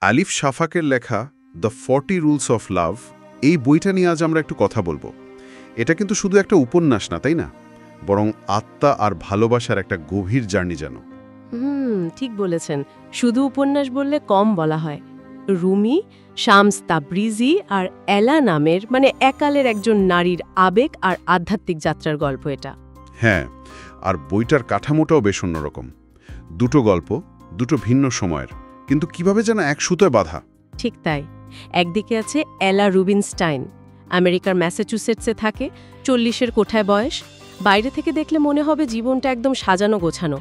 আলিফ শাফাকের লেখা the 40 rules of love এই বইটা নিয়ে আজ আমরা একটু কথা বলবো। এটা কিন্তু শুধু একটা উপন্যাস না, তাই না? বরং আত্মা আর ভালোবাসার একটা গভীর জার্নি যেন। ঠিক বলেছেন। শুধু উপন্যাস বললে কম বলা হয়। রুমি, শামস তাবরিজি আর এলা নামের একালের একজন নারীর আবেগ আর আধ্যাত্মিক যাত্রার গল্প এটা। হ্যাঁ, আর বইটার কাঠামোটাও বেশ অন্যরকম। দুটো গল্প, দুটো ভিন্ন সময়ের, কিন্তু কিভাবে যেন এক সুতোয় বাঁধা। ঠিক তাই। একদিকে আছে এলা রুবিনস্টাইন, আমেরিকার ম্যাসাচুসেটসে থাকে, 40-এর কোঠায় বয়স। বাইরে থেকে দেখলে মনে হবে জীবনটা একদম সাজানো গোছানো,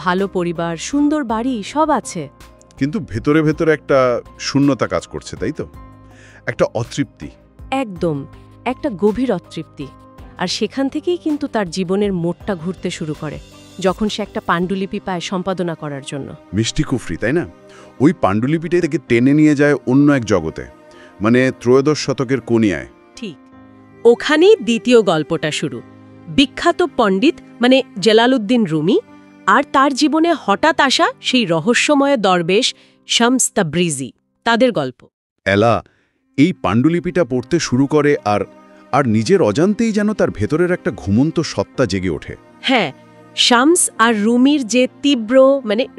ভালো পরিবার, সুন্দর বাড়ি, সব আছে। কিন্তু ভেতরে ভেতরে একটা শূন্যতা কাজ করছে, তাই তো? একটা অতৃপ্তি। একদম, একটা গভীর অতৃপ্তি। আর সেখান থেকেই কিন্তু তার জীবনের মোড়টা ঘুরতে শুরু করে, যখন সে একটা পাণ্ডুলিপি পায় সম্পাদনা করার জন্য। মিষ্টি কুফরি, তাই না? ওই পাণ্ডুলিপিটাই থেকে টেনে নিয়ে যায় অন্য এক জগতে, ত্রয়োদশ শতকের কোনিয়ায়। ঠিক ওখানেই দ্বিতীয় গল্পটা শুরু। বিখ্যাত পণ্ডিত জালালউদ্দিন রুমি আর তার জীবনে হঠাৎ আসা সেই রহস্যময় দরবেশ শামস তাবরিজি, তাদের গল্প। এলা এই পাণ্ডুলিপিটা পড়তে শুরু করে আর নিজের অজান্তেই যেন তার ভেতরের একটা ঘুমন্ত সত্তা জেগে ওঠে। হ্যাঁ, শামস আর রুমির যে তীব্র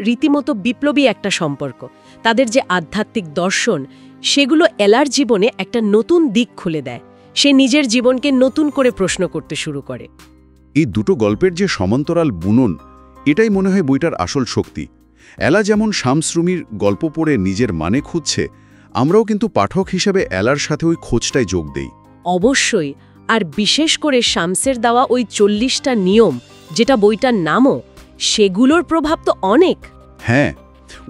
রীতিমতো বিপ্লবী একটা সম্পর্ক, তাদের যে আধ্যাত্মিক দর্শন, সেগুলো এলার জীবনে একটা নতুন দিক খুলে দেয়। সে নিজের জীবনকে নতুন করে প্রশ্ন করতে শুরু করে। এই দুটো গল্পের যে সমান্তরাল বুনন, এটাই মনে হয় বইটার আসল শক্তি। এলা যেমন শামস রুমির গল্প পড়ে নিজের মানে খুঁজছে, আমরাও কিন্তু পাঠক হিসেবে এলার সাথে ওই খোঁজটাই যোগ দেই। অবশ্যই। আর বিশেষ করে শামসের দেওয়া ওই 40টা নিয়ম, যেটা বইটার নামও, সেগুলোর প্রভাব তো অনেক। হ্যাঁ,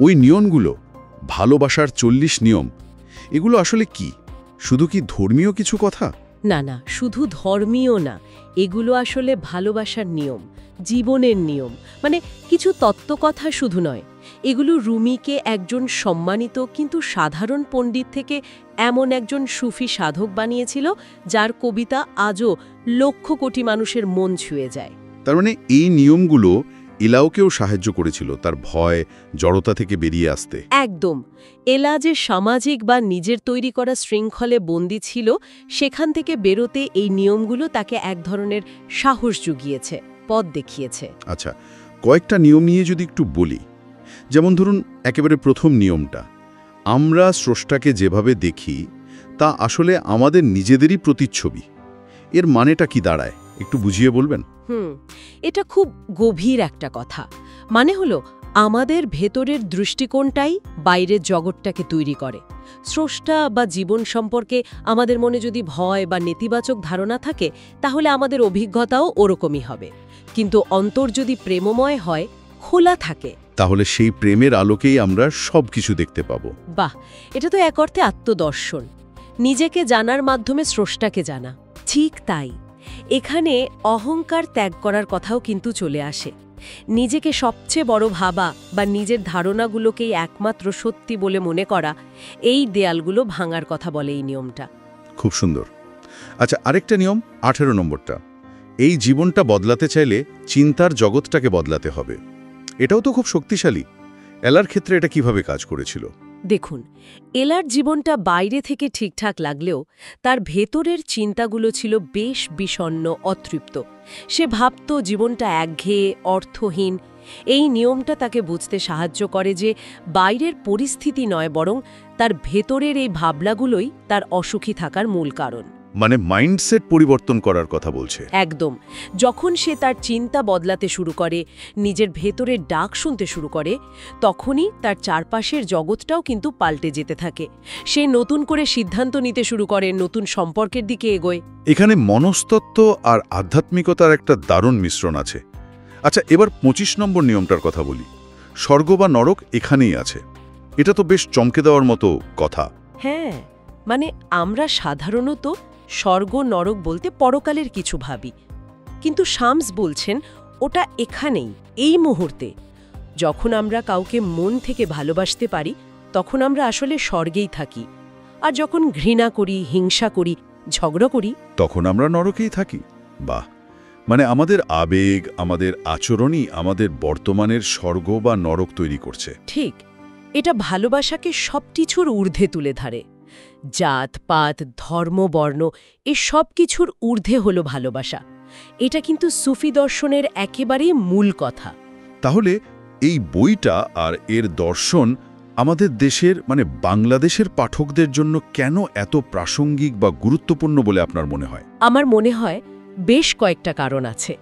ওই নিয়মগুলো, ভালোবাসার 40 নিয়ম, এগুলো আসলে কি? শুধু কি ধর্মীয় কিছু কথা? না না, শুধু ধর্মীয় না, এগুলো আসলে ভালোবাসার নিয়ম, জীবনের নিয়ম, কিছু তত্ত্বকথা শুধু নয়। এগুলো রুমিকে একজন সম্মানিত কিন্তু সাধারণ পণ্ডিত থেকে এমন একজন সুফি সাধক বানিয়েছিল, যার কবিতা আজও লক্ষ কোটি মানুষের মন ছুঁয়ে যায়। তার এই নিয়মগুলো এলাওকেও সাহায্য করেছিল তার ভয়, জড়তা থেকে বেরিয়ে আসতে। একদম। এলা যে সামাজিক বা নিজের তৈরি করা শৃঙ্খলে বন্দী ছিল, সেখান থেকে বেরোতে এই নিয়মগুলো তাকে এক ধরনের সাহস জুগিয়েছে, পথ দেখিয়েছে। আচ্ছা, কয়েকটা নিয়ম নিয়ে যদি একটু বলি। যেমন ধরুন, একেবারে প্রথম নিয়মটা, আমরা স্রষ্টাকে যেভাবে দেখি তা আসলে আমাদের নিজেদেরই প্রতিচ্ছবি। এর মানেটা কি দাঁড়ায়, একটু বুঝিয়ে বলবেন? এটা খুব গভীর একটা কথা। হলো আমাদের ভেতরের দৃষ্টিকোণটাই বাইরের জগৎটাকে তৈরি করে। স্রষ্টা বা জীবন সম্পর্কে আমাদের মনে যদি ভয় বা নেতিবাচক ধারণা থাকে, তাহলে আমাদের অভিজ্ঞতাও ওরকমই হবে। কিন্তু অন্তর যদি প্রেমময় হয়, খোলা থাকে, তাহলে সেই প্রেমের আলোকেই আমরা সবকিছু দেখতে পাবো। বাহ, এটা তো এক অর্থে আত্মদর্শন, নিজেকে জানার মাধ্যমে স্রষ্টাকে জানা। ঠিক তাই, এখানে অহংকার ত্যাগ করার কথাও কিন্তু চলে আসে। নিজেকে সবচেয়ে বড় ভাবা বা নিজের ধারণাগুলোকেই একমাত্র সত্যি বলে মনে করা, এই দেয়ালগুলো ভাঙার কথা বলে এই নিয়মটা। খুব সুন্দর। আচ্ছা, আরেকটা নিয়ম, 18 নম্বরটা, এই জীবনটা বদলাতে চাইলে চিন্তার জগৎটাকে বদলাতে হবে। এটাও তো খুব শক্তিশালী। এলার ক্ষেত্রে এটা কিভাবে কাজ করেছিল? দেখুন, এলার জীবনটা বাইরে থেকে ঠিকঠাক লাগলেও তার ভেতরের চিন্তাগুলো ছিল বেশ বিষণ্ণ, অতৃপ্ত। সে ভাবত জীবনটা একঘেয়ে, অর্থহীন। এই নিয়মটা তাকে বুঝতে সাহায্য করে যে বাইরের পরিস্থিতি নয়, বরং তার ভেতরের এই ভাবনাগুলোই তার অসুখী থাকার মূল কারণ। মাইন্ডসেট পরিবর্তন করার কথা বলছে। একদম। যখন সে তার চিন্তা বদলাতে শুরু করে, নিজের ভেতরের ডাক শুনতে শুরু করে, তখনই তার চারপাশের জগৎটাও কিন্তু পাল্টে যেতে থাকে। সে নতুন করে সিদ্ধান্ত নিতে শুরু করে, নতুন সম্পর্কের দিকে এগোয়। এখানে মনস্তত্ত্ব আর আধ্যাত্মিকতার একটা দারুণ মিশ্রণ আছে। আচ্ছা, এবার 25 নম্বর নিয়মটার কথা বলি। স্বর্গ বা নরক এখানেই আছে। এটা তো বেশ চমকে দেওয়ার মতো কথা। হ্যাঁ, আমরা সাধারণত স্বর্গ নরক বলতে পরকালের কিছু ভাবি, কিন্তু শামস বলছেন ওটা এখানেই, এই মুহূর্তে। যখন আমরা কাউকে মন থেকে ভালোবাসতে পারি, তখন আমরা আসলে স্বর্গেই থাকি। আর যখন ঘৃণা করি, হিংসা করি, ঝগড়া করি, তখন আমরা নরকেই থাকি। বাহ, আমাদের আবেগ, আমাদের আচরণই আমাদের বর্তমানের স্বর্গ বা নরক তৈরি করছে। ঠিক। এটা ভালোবাসাকে সবকিছুর ঊর্ধ্বে তুলে ধরে। জাত পাত ধর্ম বর্ণ এ সব কিছুর ঊর্ধ্বে হলো ভালোবাসা। এটা কিন্তু সুফি দর্শনের একেবারেই মূল কথা। তাহলে এই বইটা আর এর দর্শন আমাদের দেশের বাংলাদেশের পাঠকদের জন্য কেন এত প্রাসঙ্গিক বা গুরুত্বপূর্ণ বলে আপনার মনে হয়? আমার মনে হয় বেশ কয়েকটা কারণ আছে।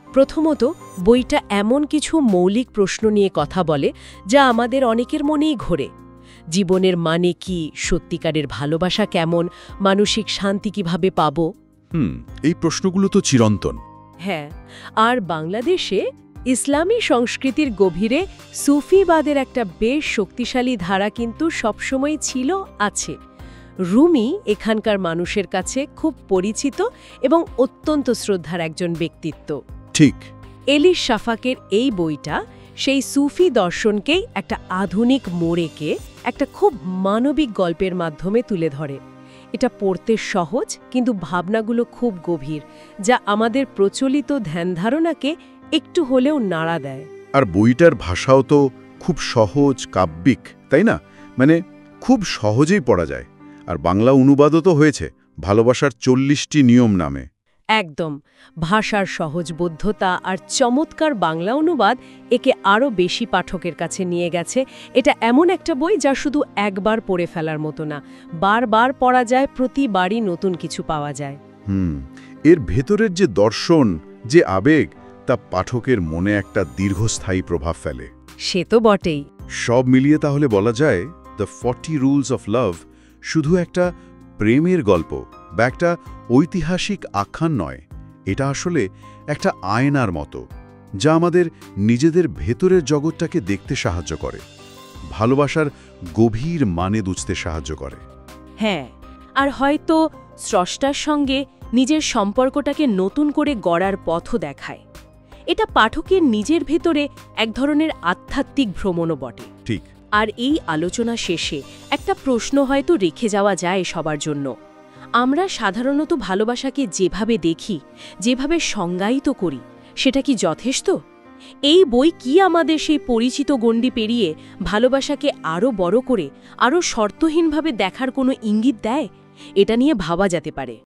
প্রথমত, বইটা এমন কিছু মৌলিক প্রশ্ন নিয়ে কথা বলে যা আমাদের অনেকের মনেই ঘোরে। জীবনের মানে কি, সত্যিকারের ভালোবাসা কেমন, মানসিক শান্তি কিভাবে পাব। এই প্রশ্নগুলো তো চিরন্তন। হ্যাঁ, আর বাংলাদেশে ইসলামী সংস্কৃতির গভীরে সুফিবাদের একটা বেশ শক্তিশালী ধারা কিন্তু সবসময় ছিল, আছে। রুমি এখানকার মানুষের কাছে খুব পরিচিত এবং অত্যন্ত শ্রদ্ধার একজন ব্যক্তিত্ব। ঠিক। এলিস শাফাকের এই বইটা সেই সুফি দর্শনকেই একটা আধুনিক মোড়েকে একটা খুব মানবিক গল্পের মাধ্যমে তুলে ধরে। এটা পড়তে সহজ, কিন্তু ভাবনাগুলো খুব গভীর, যা আমাদের প্রচলিত ধ্যানধারণাকে একটু হলেও নাড়া দেয়। আর বইটার ভাষাও তো খুব সহজ, কাব্যিক, তাই না? খুব সহজেই পড়া যায়। আর বাংলা অনুবাদও তো হয়েছে ভালোবাসার 40টি নিয়ম নামে। একদম। ভাষার সহজবোধ্যতা আর চমৎকার বাংলা অনুবাদ একে আরও বেশি পাঠকের কাছে নিয়ে গেছে। এটা এমন একটা বই যা শুধু একবার পড়ে ফেলার মতো না, বারবার পড়া যায়, প্রতিবারই নতুন কিছু পাওয়া যায়। এর ভেতরের যে দর্শন, যে আবেগ, তা পাঠকের মনে একটা দীর্ঘস্থায়ী প্রভাব ফেলে। সে তো বটেই। সব মিলিয়ে তাহলে বলা যায় দ্য 40 রুলস অফ লাভ শুধু একটা প্রেমের গল্প বা একটা ঐতিহাসিক আখ্যান নয়। এটা আসলে একটা আয়নার মতো, যা আমাদের নিজেদের ভেতরের জগৎটাকে দেখতে সাহায্য করে, ভালোবাসার গভীর মানে বুঝতে সাহায্য করে। হ্যাঁ, আর হয়তো স্রষ্টার সঙ্গে নিজের সম্পর্কটাকে নতুন করে গড়ার পথও দেখায়। এটা পাঠকের নিজের ভেতরে এক ধরনের আধ্যাত্মিক ভ্রমণও বটে। ঠিক। আর এই আলোচনা শেষে একটা প্রশ্ন হয়তো রেখে যাওয়া যায় সবার জন্য। আমরা সাধারণত ভালোবাসাকে যেভাবে দেখি, যেভাবে সংজ্ঞায়িত করি, সেটা কি যথেষ্ট? এই বই কি আমাদের সেই পরিচিত গণ্ডি পেরিয়ে ভালোবাসাকে আরও বড় করে, আরও শর্তহীনভাবে দেখার কোনো ইঙ্গিত দেয়? এটা নিয়ে ভাবা যেতে পারে।